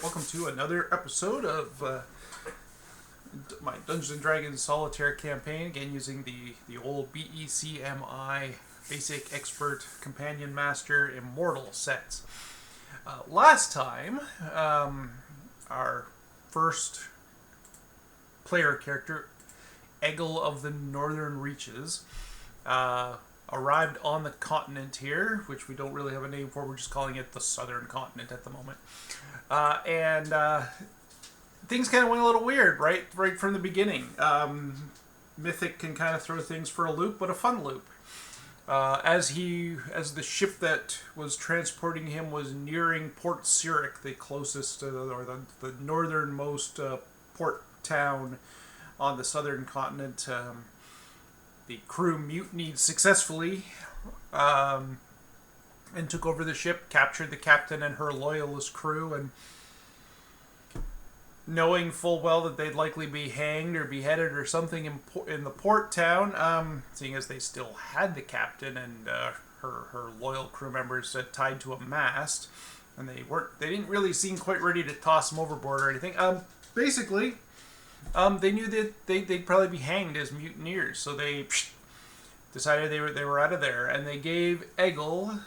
welcome to another episode of my Dungeons & Dragons Solitaire campaign, again using the old BECMI Basic Expert Companion Master Immortal sets. Last time, our first player character, Egil of the Northern Reaches, arrived on the continent here, which we don't really have a name for. We're just calling it the Southern Continent at the moment. And things kind of went a little weird, right from the beginning. Mythic can kind of throw things for a loop, but a fun loop. As the ship that was transporting him was nearing Port Zurich, the closest or the northernmost port town on the southern continent, the crew mutinied successfully and took over the ship, captured the captain and her loyalist crew, and knowing full well that they'd likely be hanged or beheaded or something in the port town, seeing as they still had the captain and her loyal crew members tied to a mast, and they didn't really seem quite ready to toss them overboard or anything. Basically, they knew that they'd probably be hanged as mutineers, so they decided they were out of there, and they gave Egil,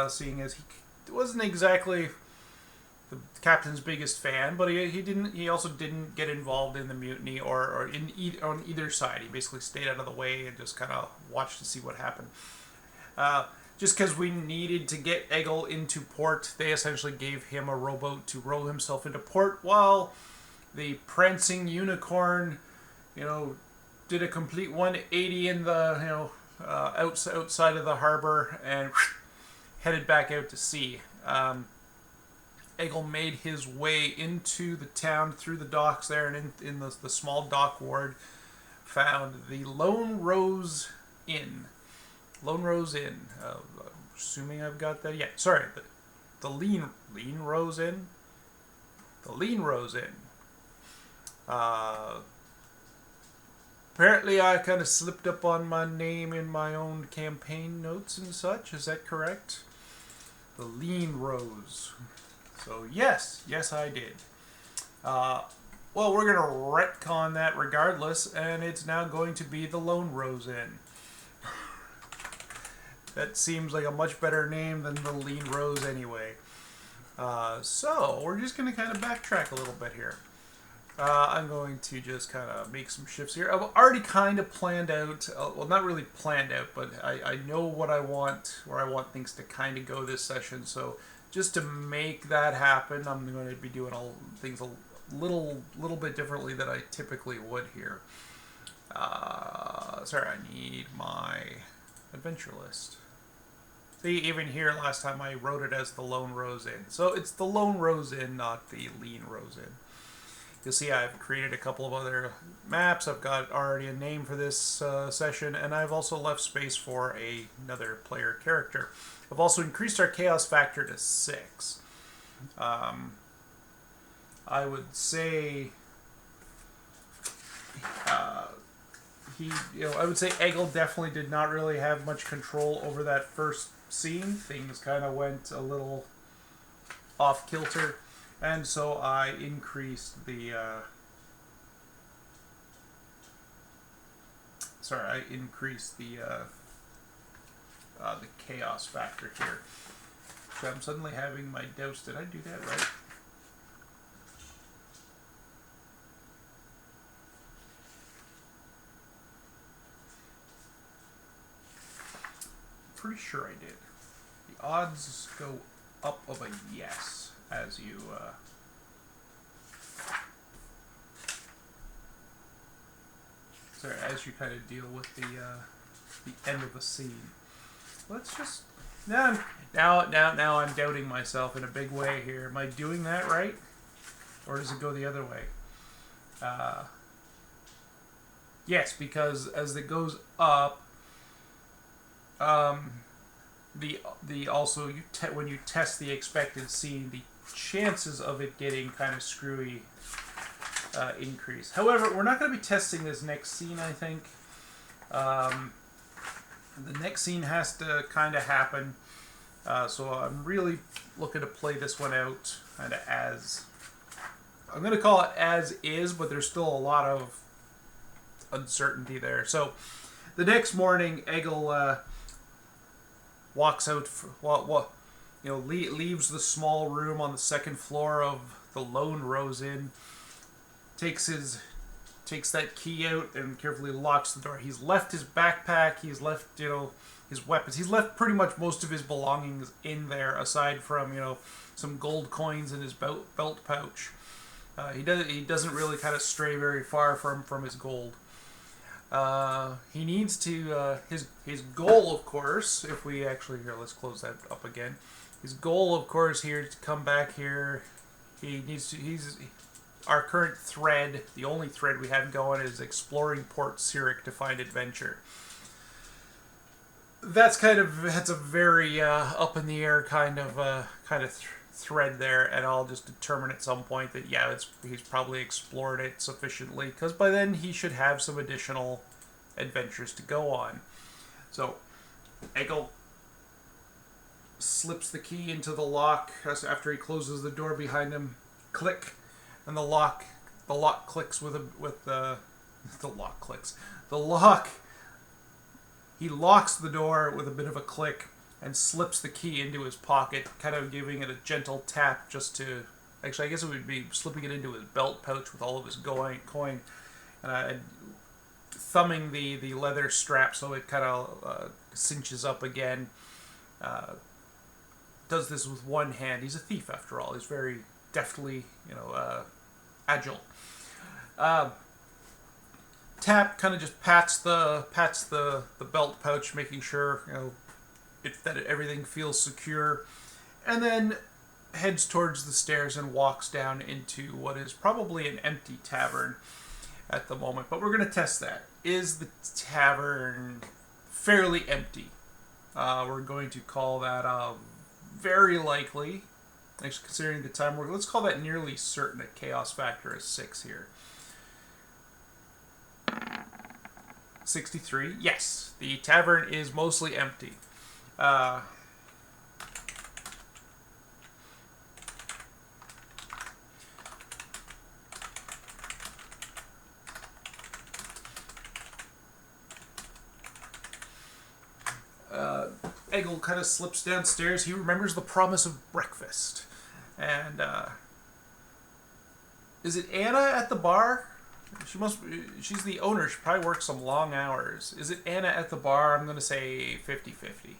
seeing as he wasn't exactly the captain's biggest fan, but he also didn't get involved in the mutiny or on either side. He basically stayed out of the way and just kind of watched to see what happened. Just because we needed to get Egil into port, they essentially gave him a rowboat to row himself into port, while the prancing unicorn, did a complete 180 in the, outside of the harbor and headed back out to sea. Egil made his way into the town through the docks there, and in the small dock ward found the Lone Rose Inn. Lone Rose Inn. Assuming I've got that. Yeah, sorry. The Lean Rose Inn? The Lean Rose Inn. Apparently I kind of slipped up on my name in my own campaign notes and such. Is that correct? The Lean Rose. So yes I did. Well, we're going to retcon that regardless, and it's now going to be the Lone Rose Inn. That seems like a much better name than the Lean Rose anyway. So we're just going to kind of backtrack a little bit here. I'm going to just kind of make some shifts here. I've already kind of planned out, well, not really planned out, but I know what I want, where I want things to kind of go this session. So just to make that happen, I'm going to be doing things a little bit differently than I typically would here. Sorry, I need my adventure list. See, even here last time I wrote it as the Lone Rose Inn. So it's the Lone Rose Inn, not the Lean Rose Inn. You'll see I've created a couple of other maps. I've got already a name for this session, and I've also left space for another player character. I've also increased our chaos factor to 6. I would say I would say Egil definitely did not really have much control over that first scene. Things kind of went a little off kilter. And so I increased the chaos factor here. So I'm suddenly having my doubts. Did I do that right? Pretty sure I did. The odds go up of a yes as you kind of deal with the end of the scene. Let's just now I'm doubting myself in a big way here. Am I doing that right, or does it go the other way? Yes, because as it goes up, when you test the expected scene, the chances of it getting kind of screwy increase. However, we're not going to be testing this next scene, I think. The next scene has to kind of happen So I'm really looking to play this one out kind of as I'm going to call it as is, but there's still a lot of uncertainty there. So the next morning, Egil walks out, leaves the small room on the second floor of the Lone Rose Inn, takes that key out and carefully locks the door. He's left his backpack, he's left, his weapons. He's left pretty much most of his belongings in there, aside from, some gold coins in his belt pouch. He doesn't really kind of stray very far from his gold. He needs to, his goal, of course, if we actually, here, let's close that up again. His goal, of course, here is to come back here. Our current thread, the only thread we have going, is exploring Port Cyric to find adventure. That's a very up in the air kind of thread there, and I'll just determine at some point that he's probably explored it sufficiently, because by then he should have some additional adventures to go on. So Egil slips the key into the lock after he closes the door behind him. Click, and the lock clicks the lock clicks. The lock. He locks the door with a bit of a click and slips the key into his pocket, kind of giving it a gentle tap just to... Actually, I guess it would be slipping it into his belt pouch with all of his coin, and thumbing the leather strap so it kind of cinches up again. Does this with one hand. He's a thief, after all. He's very deftly, agile. Tap kind of just pats the belt pouch, making sure that everything feels secure, and then heads towards the stairs and walks down into what is probably an empty tavern at the moment. But we're going to test that. Is the tavern fairly empty? We're going to call that very likely. Actually, considering the time, let's call that nearly certain. A chaos factor is 6 here. 63. Yes, the tavern is mostly empty. Egil kind of slips downstairs. He remembers the promise of breakfast. And, is it Anna at the bar? She's the owner. She probably works some long hours. Is it Anna at the bar? I'm going to say 50-50.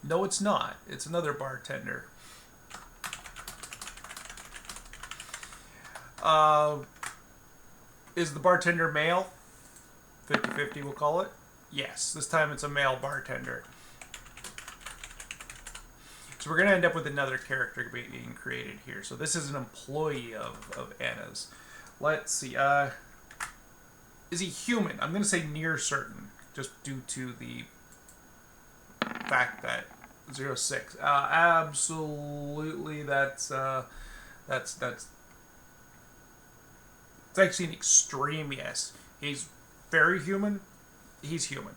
No, it's not. It's another bartender. Is the bartender male? 50-50, we'll call it. Yes, this time it's a male bartender. So we're going to end up with another character being created here. So this is an employee of Anna's. Let's see. Is he human? I'm going to say near certain, just due to the fact that 06. Absolutely, it's actually an extreme yes. He's very human. He's human.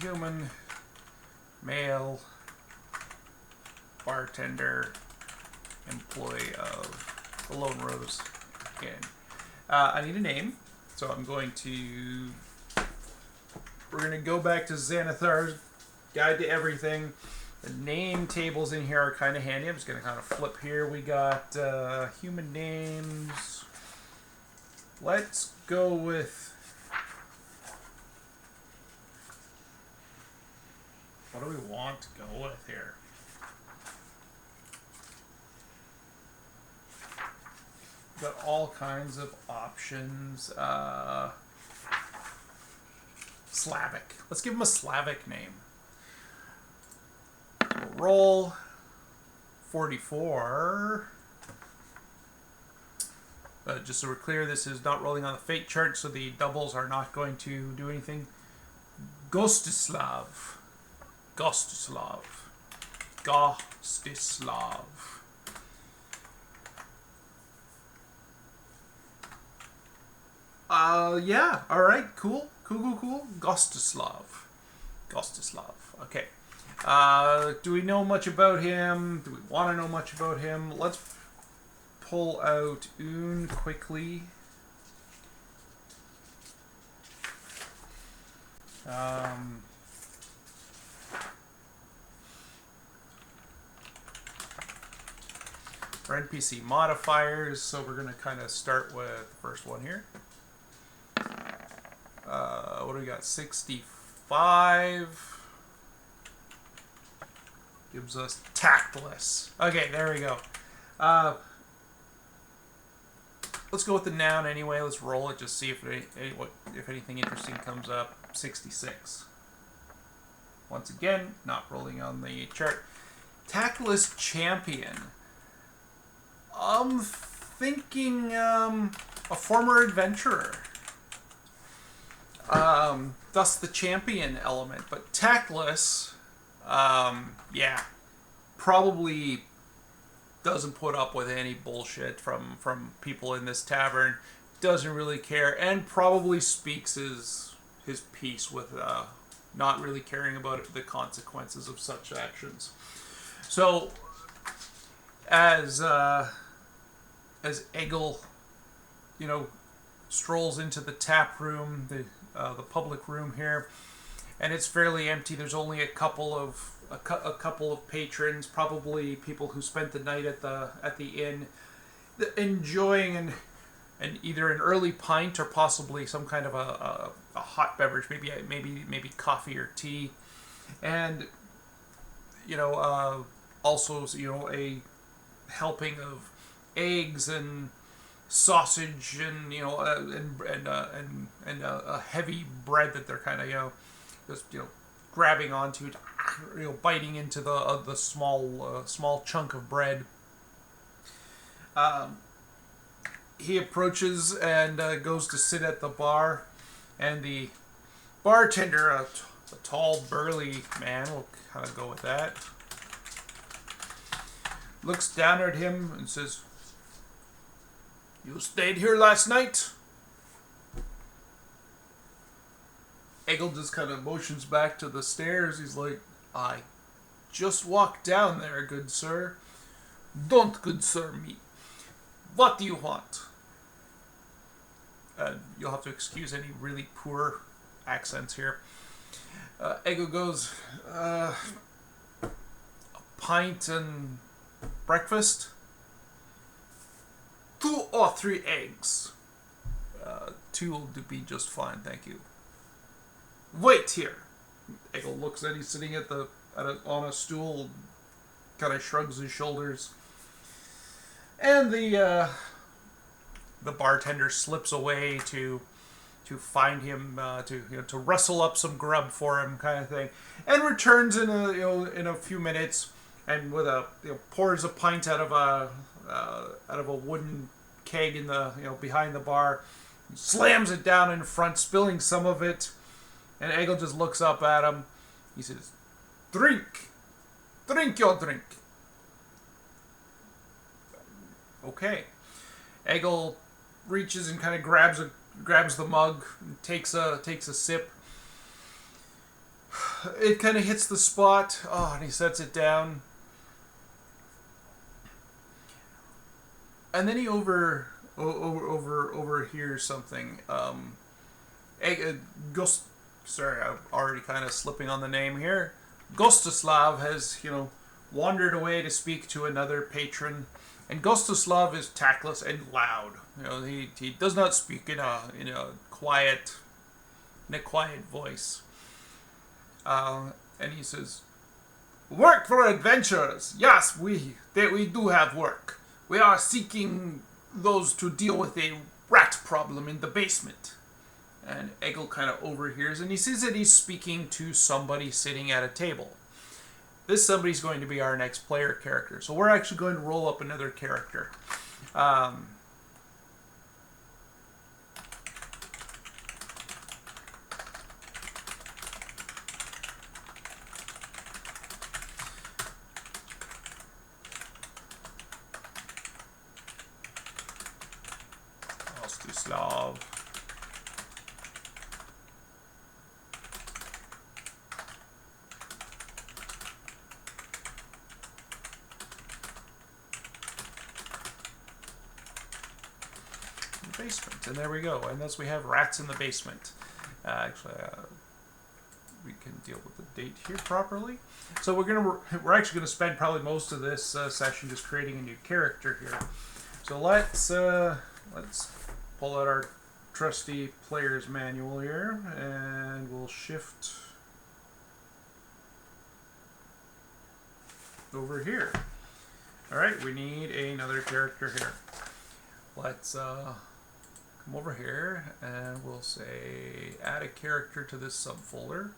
Human, male, bartender, employee of the Lone Rose Inn. I need a name, so we're going to go back to Xanathar's Guide to Everything. The name tables in here are kind of handy. I'm just going to kind of flip here. We got human names. Let's go with... What do we want to go with here? Got all kinds of options. Slavic. Let's give him a Slavic name. Roll 44. Just so we're clear, this is not rolling on the fate chart, so the doubles are not going to do anything. Gostislav. Gostislav. Gostislav. Yeah, alright, cool. Gostislav. Gostislav. Okay. Do we know much about him? Do we want to know much about him? Let's pull out Un quickly. For NPC modifiers, so we're going to kind of start with the first one here. What do we got? 65. Gives us tactless. Okay, there we go. Let's go with the noun anyway. Let's roll it, just see if anything interesting comes up. 66. Once again, not rolling on the chart. Tactless champion. I'm thinking a former adventurer. Thus the champion element. But tactless, yeah, probably doesn't put up with any bullshit from people in this tavern. Doesn't really care, and probably speaks his piece with not really caring about the consequences of such actions. So, as Egil, strolls into the tap room, the public room here, and it's fairly empty. There's only a couple of patrons, probably people who spent the night at the inn, enjoying and either an early pint or possibly some kind of a hot beverage, maybe coffee or tea, and also a helping of eggs and sausage and a heavy bread that they're kind of just grabbing onto, biting into the small chunk of bread. He approaches and goes to sit at the bar, and the bartender, a tall, burly man, we'll kind of go with that, looks down at him and says, "You stayed here last night?" Egil just kind of motions back to the stairs. He's like, "I just walked down there, good sir." "Don't good sir me. What do you want?" You'll have to excuse any really poor accents here. Egil goes, "A pint and breakfast?" "2 or 3 eggs." 2 will be just fine, thank you." "Wait here." Egil looks at, he's sitting on a stool, kind of shrugs his shoulders, and the bartender slips away to find him, to rustle up some grub for him, kind of thing, and returns in a few minutes, and with pours a pint out of a wooden keg in the behind the bar, slams it down in front, spilling some of it, and Egil just looks up at him. He says, drink your drink." Okay. Egil reaches and kind of grabs the mug, and takes a sip. It kind of hits the spot. Oh, and he sets it down. And then he overhears something. Sorry, I'm already kind of slipping on the name here. Gostislav has, wandered away to speak to another patron, and Gostislav is tactless and loud. He does not speak in a quiet voice. And he says, "Work for adventurers. Yes, we do have work. We are seeking those to deal with a rat problem in the basement." And Egil kind of overhears, and he sees that he's speaking to somebody sitting at a table. This somebody's going to be our next player character. So we're actually going to roll up another character. Ostislav. basement. And there we go. And thus we have rats in the basement. Actually, we can deal with the date here properly. So we're actually gonna spend probably most of this session just creating a new character here. So let's pull out our trusty player's manual here, and we'll shift over here. All right, we need another character here. Let's come over here and we'll say add a character to this subfolder.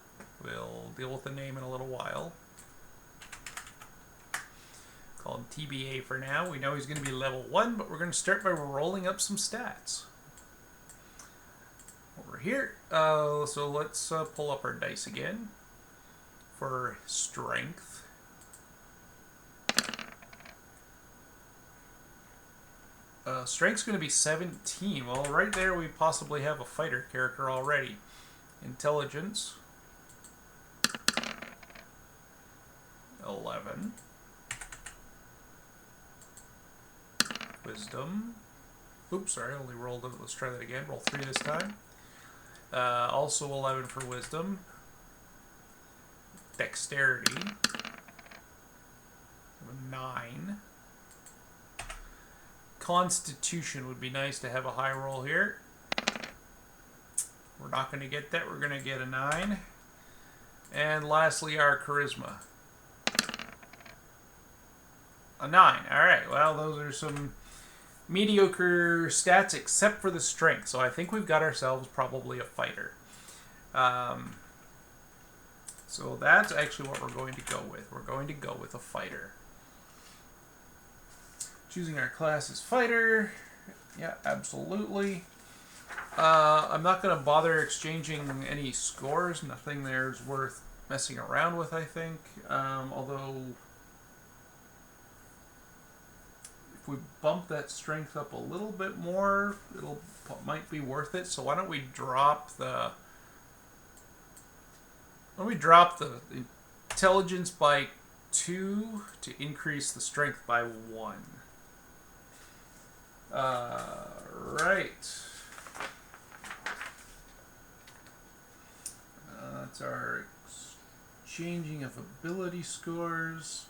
We'll deal with the name in a little while. Call him TBA for now. We know he's going to be level 1, but we're going to start by rolling up some stats. Over here, so let's pull up our dice again for strength. Strength's going to be 17. Well, right there we possibly have a fighter character already. Intelligence, 11. Wisdom. Oops, sorry, I only rolled it. Let's try that again. Roll 3 this time. Also 11 for wisdom. Dexterity, 9. Constitution would be nice to have a high roll here. We're not going to get that. We're going to get a 9. And lastly, our charisma, a 9. All right. Well, those are some mediocre stats except for the strength. So I think we've got ourselves probably a fighter. So that's actually what we're going to go with. We're going to go with a fighter. Choosing our class as fighter. Yeah, absolutely. I'm not going to bother exchanging any scores. Nothing there's worth messing around with, I think. Although, if we bump that strength up a little bit more, might be worth it. So why don't we drop the intelligence by 2 to increase the strength by 1. Right. That's our exchanging of ability scores.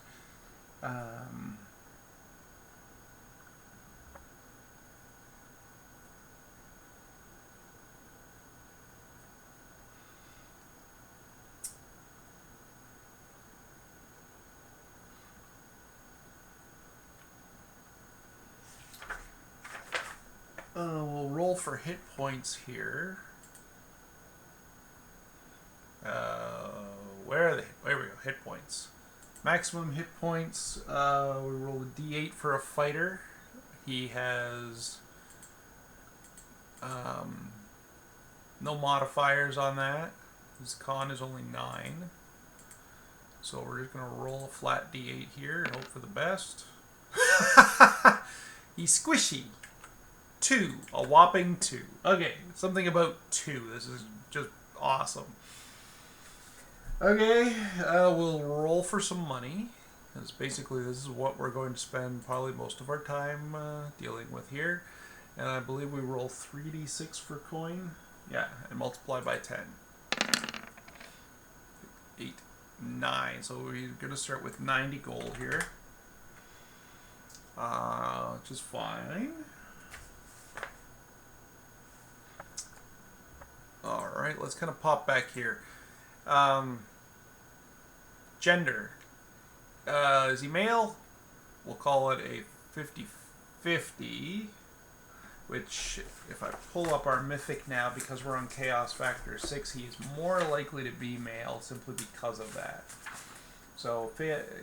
We'll roll for hit points here. Where are they? There we go, hit points. Maximum hit points. We roll a d8 for a fighter. He has no modifiers on that. His con is only 9. So we're just going to roll a flat d8 here and hope for the best. He's squishy. 2. A whopping 2. Okay, something about 2. This is just awesome. Okay, we'll roll for some money. Because basically this is what we're going to spend probably most of our time dealing with here. And I believe we roll 3d6 for coin. Yeah, and multiply by 10. 8, 9. So we're going to start with 90 gold here. Which is fine. Alright, let's kind of pop back here. Gender. Is he male? We'll call it a 50-50. Which, if I pull up our mythic now, because we're on Chaos Factor 6, he is more likely to be male simply because of that. So,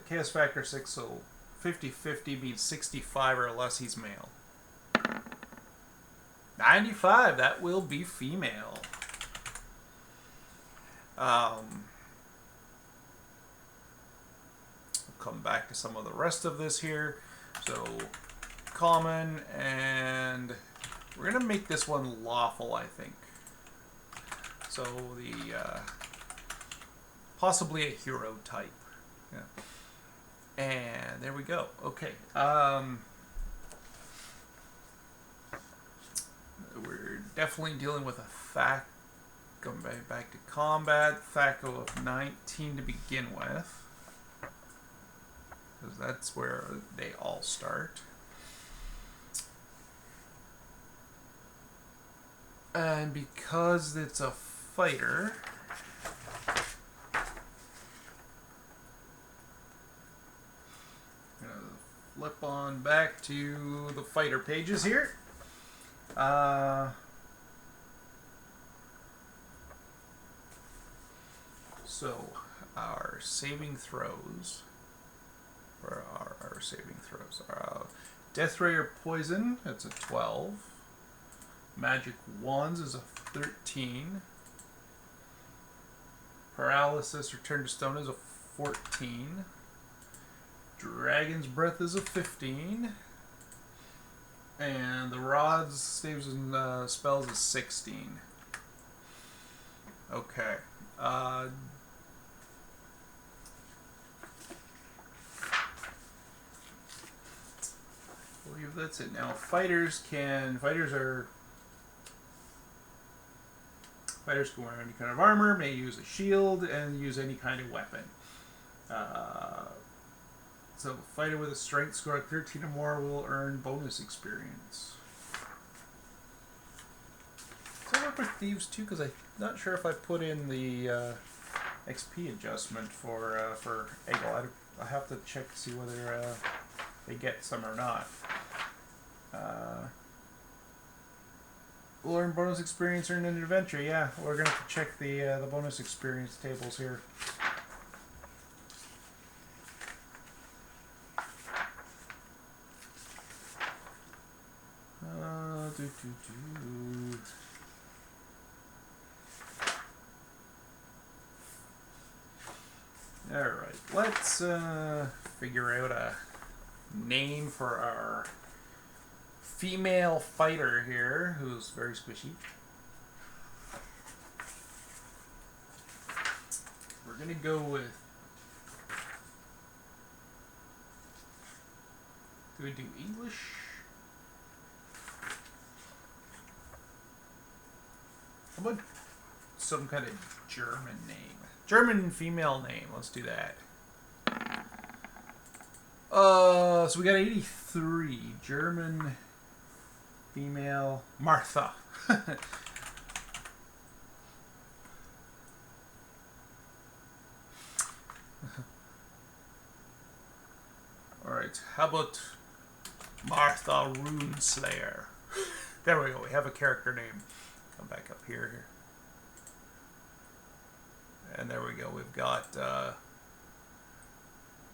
Chaos Factor 6, so 50-50 means 65 or less, he's male. 95, that will be female. We'll come back to some of the rest of this here. So, common, and we're going to make this one lawful, I think. So, the possibly a hero type. Yeah. And there we go. Okay. we're definitely dealing with a THAC. Going back to combat, THACO of 19 to begin with, because that's where they all start. And because it's a fighter, I'm gonna flip on back to the fighter pages here. So our saving throws, or our saving throws, Death Ray or Poison, that's a 12. Magic Wands is a 13. Paralysis or Turn to Stone is a 14. Dragon's Breath is a 15. And the Rods, Staves, and Spells is 16. Okay. I believe that's it. Now fighters can wear any kind of armor, may use a shield, and use any kind of weapon. So a fighter with a strength score of 13 or more will earn bonus experience. Does that work with thieves too? Because I'm not sure if I put in the XP adjustment for Egil. I have to check to see whether they get some or not. We'll earn bonus experience earned in an adventure. Yeah, we're gonna have to check the bonus experience tables here. All right, let's figure out a name for our female fighter here, who's very squishy. We're gonna go with. Do we do English? How about some kind of German name? German female name. Let's do that. So we got 83. German female Martha. Alright, how about Martha Runeslayer? There we go, we have a character name. Come back up here. And there we go, we've got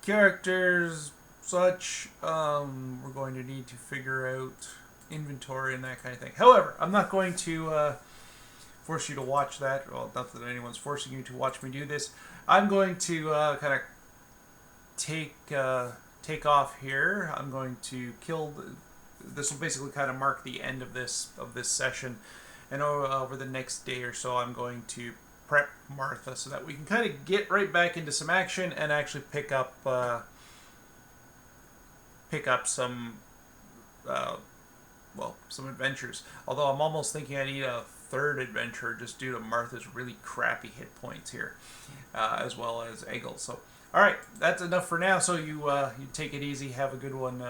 characters, such. We're going to need to figure out inventory and that kind of thing. However, I'm not going to force you to watch that. Well, not that anyone's forcing you to watch me do this. I'm going to kind of take off here. I'm going to kill. This will basically kind of mark the end of this session, and over the next day or so, I'm going to prep Martha so that we can kind of get right back into some action and actually pick up some some adventures. Although I'm almost thinking I need a third adventure just due to Martha's really crappy hit points here, as well as Egil. So, all right, that's enough for now. So you take it easy. Have a good one.